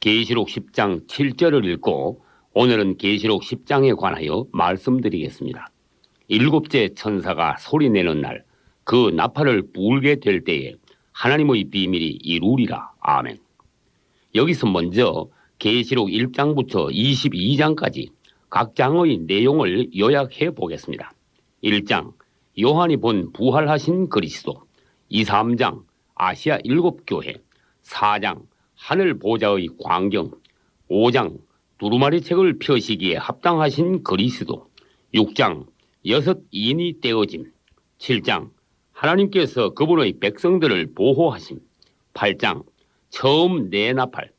계시록 10장 7절을 읽고 오늘은 계시록 10장에 관하여 말씀드리겠습니다. 일곱째 천사가 소리내는 날 그 나팔을 불게 될 때에 하나님의 비밀이 이루리라. 아멘. 여기서 먼저 계시록 1장부터 22장까지 각 장의 내용을 요약해 보겠습니다. 1장 요한이 본 부활하신 그리스도, 2, 3장 아시아 7교회, 4장 하늘 보좌의 광경, 5장 두루마리 책을 펴시기에 합당하신 그리스도, 6장 여섯 인이 떼어짐, 7장 하나님께서 그분의 백성들을 보호하심, 8장 처음 네 나팔,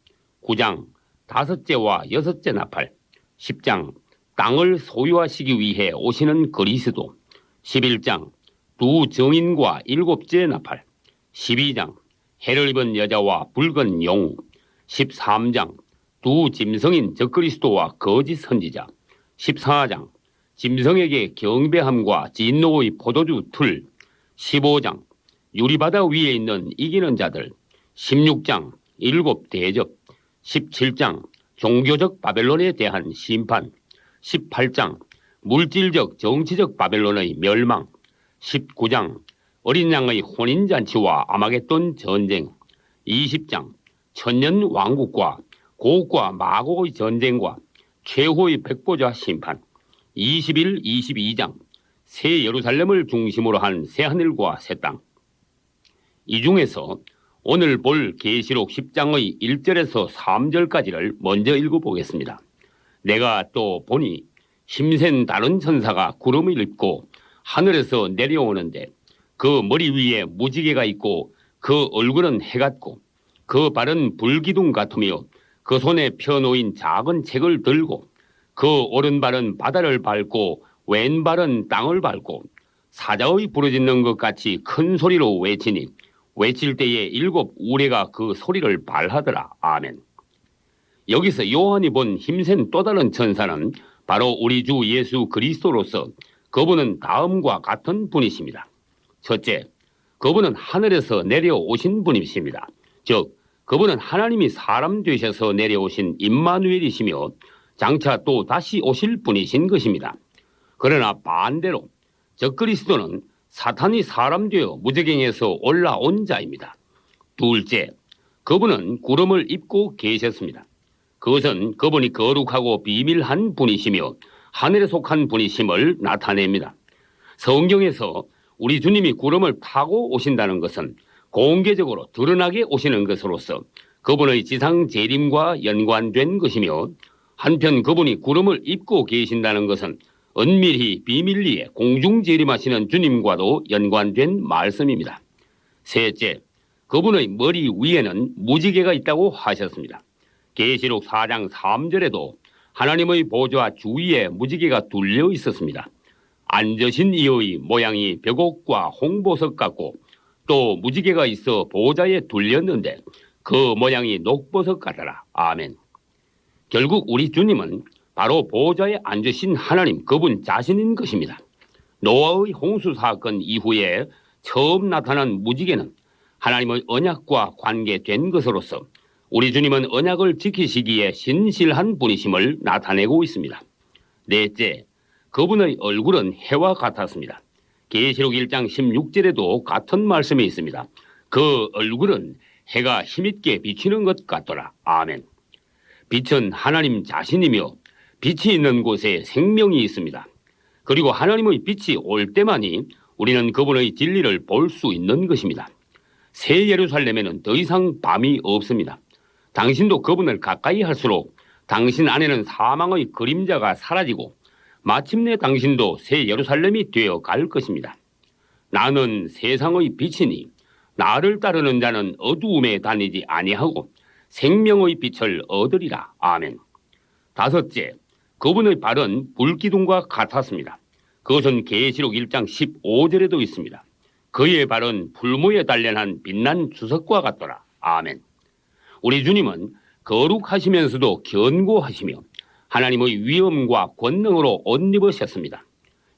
9장 다섯째와 여섯째 나팔, 10장 땅을 소유하시기 위해 오시는 그리스도, 11장 두 증인과 일곱째 나팔, 12장 해를 입은 여자와 붉은 용, 13장 두 짐승인 적그리스도와 거짓 선지자, 14장 짐승에게 경배함과 진노의 포도주 틀, 15장 유리바다 위에 있는 이기는 자들, 16장 일곱 대접, 17장 종교적 바벨론에 대한 심판, 18장 물질적 정치적 바벨론의 멸망, 19장 어린 양의 혼인잔치와 아마겟돈 전쟁, 20장 천년 왕국과 고국과 마곡의 전쟁과 최후의 백보자 심판, 21, 22장 새 예루살렘을 중심으로 한 새하늘과 새 땅. 이 중에서 오늘 볼 계시록 10장의 1절에서 3절까지를 먼저 읽어보겠습니다. 내가 또 보니 힘센 다른 천사가 구름을 입고 하늘에서 내려오는데 그 머리 위에 무지개가 있고 그 얼굴은 해 같고 그 발은 불기둥 같으며 그 손에 펴놓인 작은 책을 들고 그 오른발은 바다를 밟고 왼발은 땅을 밟고 사자의 부르짖는 것 같이 큰 소리로 외치니 외칠 때에 일곱 우레가 그 소리를 발하더라. 아멘. 여기서 요한이 본 힘센 또 다른 천사는 바로 우리 주 예수 그리스도로서 그분은 다음과 같은 분이십니다. 첫째, 그분은 하늘에서 내려오신 분이십니다. 즉 그분은 하나님이 사람 되셔서 내려오신 임마누엘이시며 장차 또 다시 오실 분이신 것입니다. 그러나 반대로 적그리스도는 사탄이 사람 되어 무저갱에서 올라온 자입니다. 둘째, 그분은 구름을 입고 계셨습니다. 그것은 그분이 거룩하고 비밀한 분이시며 하늘에 속한 분이심을 나타냅니다. 성경에서 우리 주님이 구름을 타고 오신다는 것은 공개적으로 드러나게 오시는 것으로서 그분의 지상 재림과 연관된 것이며 한편 그분이 구름을 입고 계신다는 것은 은밀히 비밀리에 공중 재림하시는 주님과도 연관된 말씀입니다. 셋째, 그분의 머리 위에는 무지개가 있다고 하셨습니다. 계시록 4장 3절에도 하나님의 보좌 주위에 무지개가 둘려 있었습니다. 앉으신 이의 모양이 벽옥과 홍보석 같고 또 무지개가 있어 보좌에 둘렸는데 그 모양이 녹보석 같더라. 아멘. 결국 우리 주님은 바로 보좌에 앉으신 하나님 그분 자신인 것입니다. 노아의 홍수 사건 이후에 처음 나타난 무지개는 하나님의 언약과 관계된 것으로서 우리 주님은 언약을 지키시기에 신실한 분이심을 나타내고 있습니다. 넷째, 그분의 얼굴은 해와 같았습니다. 계시록 1장 16절에도 같은 말씀이 있습니다. 그 얼굴은 해가 힘있게 비치는 것 같더라. 아멘. 빛은 하나님 자신이며 빛이 있는 곳에 생명이 있습니다. 그리고 하나님의 빛이 올 때만이 우리는 그분의 진리를 볼 수 있는 것입니다. 새 예루살렘에는 더 이상 밤이 없습니다. 당신도 그분을 가까이 할수록 당신 안에는 사망의 그림자가 사라지고 마침내 당신도 새 예루살렘이 되어 갈 것입니다. 나는 세상의 빛이니 나를 따르는 자는 어두움에 다니지 아니하고 생명의 빛을 얻으리라. 아멘. 다섯째, 그분의 발은 불기둥과 같았습니다. 그것은 계시록 1장 15절에도 있습니다. 그의 발은 풀무에 단련한 빛난 주석과 같더라. 아멘. 우리 주님은 거룩하시면서도 견고하시며 하나님의 위엄과 권능으로 옷 입으셨습니다.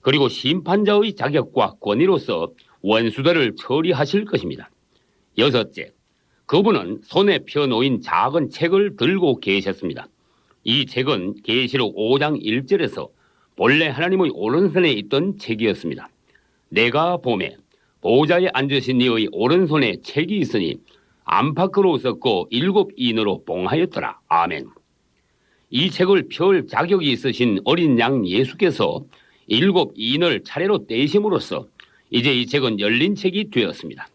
그리고 심판자의 자격과 권위로서 원수들을 처리하실 것입니다. 여섯째, 그분은 손에 펴놓인 작은 책을 들고 계셨습니다. 이 책은 계시록 5장 1절에서 본래 하나님의 오른손에 있던 책이었습니다. 내가 보매 보좌에 앉으신 이의 오른손에 책이 있으니 안팎으로 썼고 7인으로 봉하였더라. 아멘. 이 책을 펼 자격이 있으신 어린 양 예수께서 7인을 차례로 떼심으로써 이제 이 책은 열린 책이 되었습니다.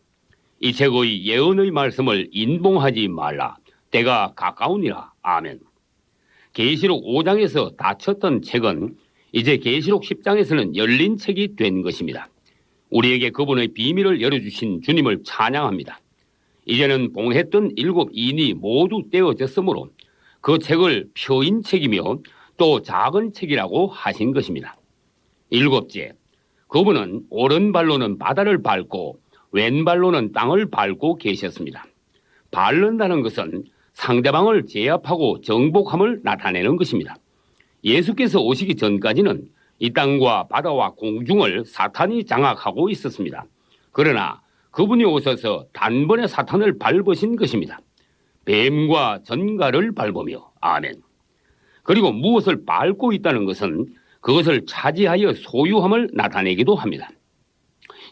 이 책의 예언의 말씀을 인봉하지 말라. 때가 가까우니라. 아멘. 계시록 5장에서 닫혔던 책은 이제 계시록 10장에서는 열린 책이 된 것입니다. 우리에게 그분의 비밀을 열어주신 주님을 찬양합니다. 이제는 봉했던 7인이 모두 떼어졌으므로 그 책을 표인 책이며 또 작은 책이라고 하신 것입니다. 7째, 그분은 오른발로는 바다를 밟고 왼발로는 땅을 밟고 계셨습니다. 밟는다는 것은 상대방을 제압하고 정복함을 나타내는 것입니다. 예수께서 오시기 전까지는 이 땅과 바다와 공중을 사탄이 장악하고 있었습니다. 그러나 그분이 오셔서 단번에 사탄을 밟으신 것입니다. 뱀과 전갈을 밟으며. 아멘. 그리고 무엇을 밟고 있다는 것은 그것을 차지하여 소유함을 나타내기도 합니다.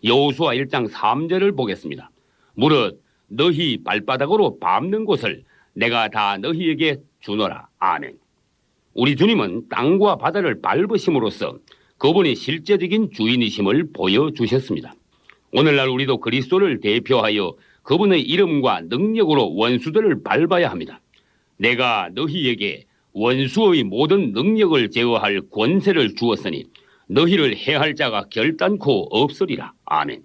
여호수아 1장 3절을 보겠습니다. 무릇 너희 발바닥으로 밟는 곳을 내가 다 너희에게 주노라. 아멘. 우리 주님은 땅과 바다를 밟으심으로써 그분이 실제적인 주인이심을 보여주셨습니다. 오늘날 우리도 그리스도를 대표하여 그분의 이름과 능력으로 원수들을 밟아야 합니다. 내가 너희에게 원수의 모든 능력을 제어할 권세를 주었으니 너희를 해할 자가 결단코 없으리라. 아멘.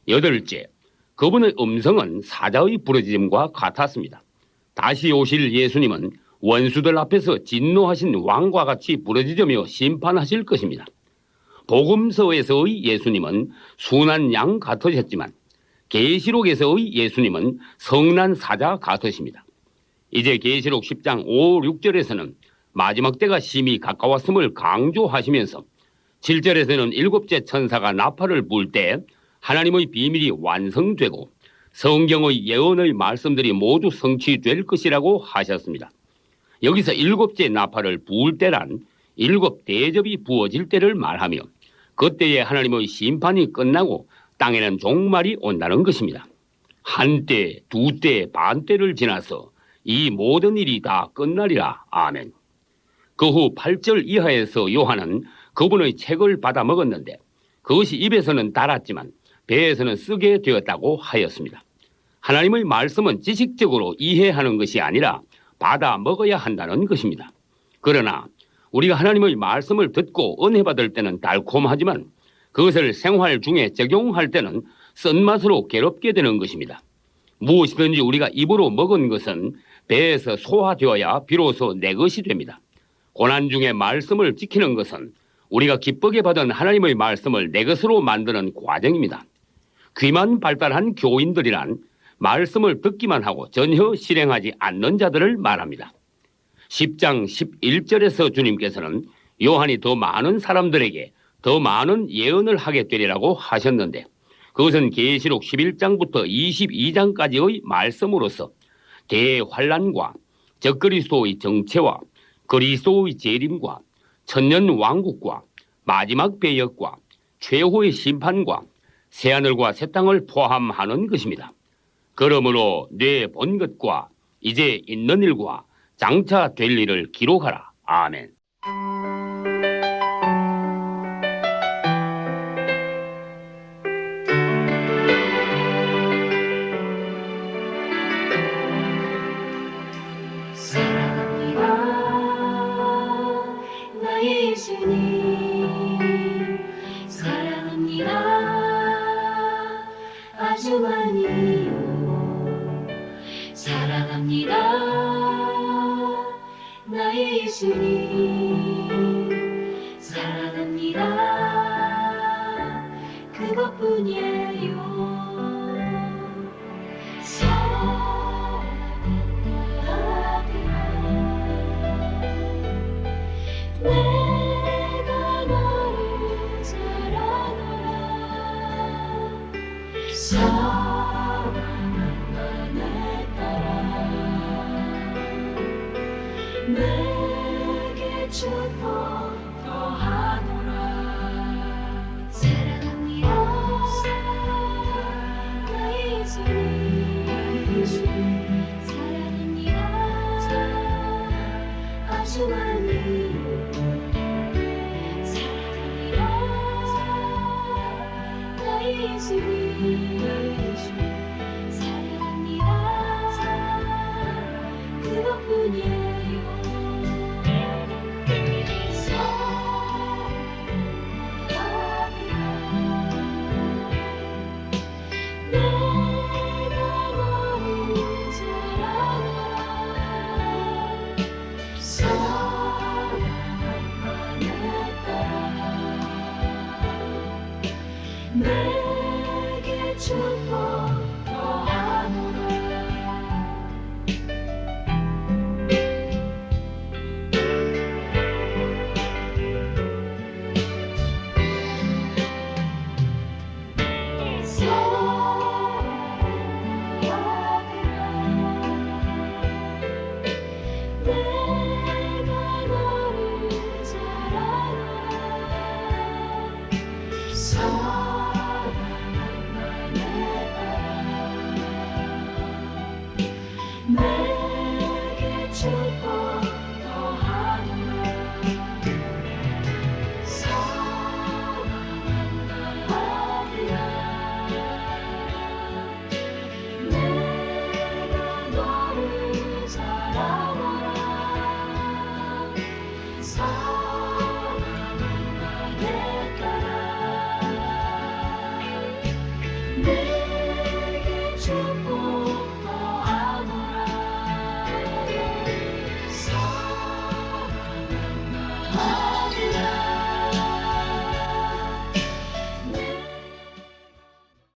8째, 그분의 음성은 사자의 부르짖음과 같았습니다. 다시 오실 예수님은 원수들 앞에서 진노하신 왕과 같이 부르짖으며 심판하실 것입니다. 복음서에서의 예수님은 순한 양 같으셨지만 계시록에서의 예수님은 성난 사자 같으십니다. 이제 계시록 10장 5, 6절에서는 마지막 때가 심히 가까웠음을 강조하시면서 7절에서는 7째 천사가 나팔을 불 때 하나님의 비밀이 완성되고 성경의 예언의 말씀들이 모두 성취될 것이라고 하셨습니다. 여기서 7째 나팔을 부을 때란 7 대접이 부어질 때를 말하며 그때에 하나님의 심판이 끝나고 땅에는 종말이 온다는 것입니다. 한때, 두때, 반때를 지나서 이 모든 일이 다 끝나리라. 아멘. 그 후 8절 이하에서 요한은 그분의 책을 받아 먹었는데 그것이 입에서는 달았지만 배에서는 쓰게 되었다고 하였습니다. 하나님의 말씀은 지식적으로 이해하는 것이 아니라 받아 먹어야 한다는 것입니다. 그러나 우리가 하나님의 말씀을 듣고 은혜 받을 때는 달콤하지만 그것을 생활 중에 적용할 때는 쓴맛으로 괴롭게 되는 것입니다. 무엇이든지 우리가 입으로 먹은 것은 배에서 소화되어야 비로소 내 것이 됩니다. 고난 중에 말씀을 지키는 것은 우리가 기쁘게 받은 하나님의 말씀을 내 것으로 만드는 과정입니다. 귀만 발달한 교인들이란 말씀을 듣기만 하고 전혀 실행하지 않는 자들을 말합니다. 10장 11절에서 주님께서는 요한이 더 많은 사람들에게 더 많은 예언을 하게 되리라고 하셨는데 그것은 계시록 11장부터 22장까지의 말씀으로서 대환란과 적그리스도의 정체와 그리스도의 재림과 천년 왕국과 마지막 배역과 최후의 심판과 새하늘과 새 땅을 포함하는 것입니다. 그러므로 내 본 것과 이제 있는 일과 장차 될 일을 기록하라. 아멘. 예수님 사랑합니다. 아주 많이요. 사랑합니다. 나의 예수님 사랑합니다. 그것뿐이에요. 사랑한다 내 내게 축복 더하노라. 사랑합니다. 나의 예수. 사랑합니다. 아주 많이 사랑합니다. 나의 예수. 사랑합니다. 그것뿐이야.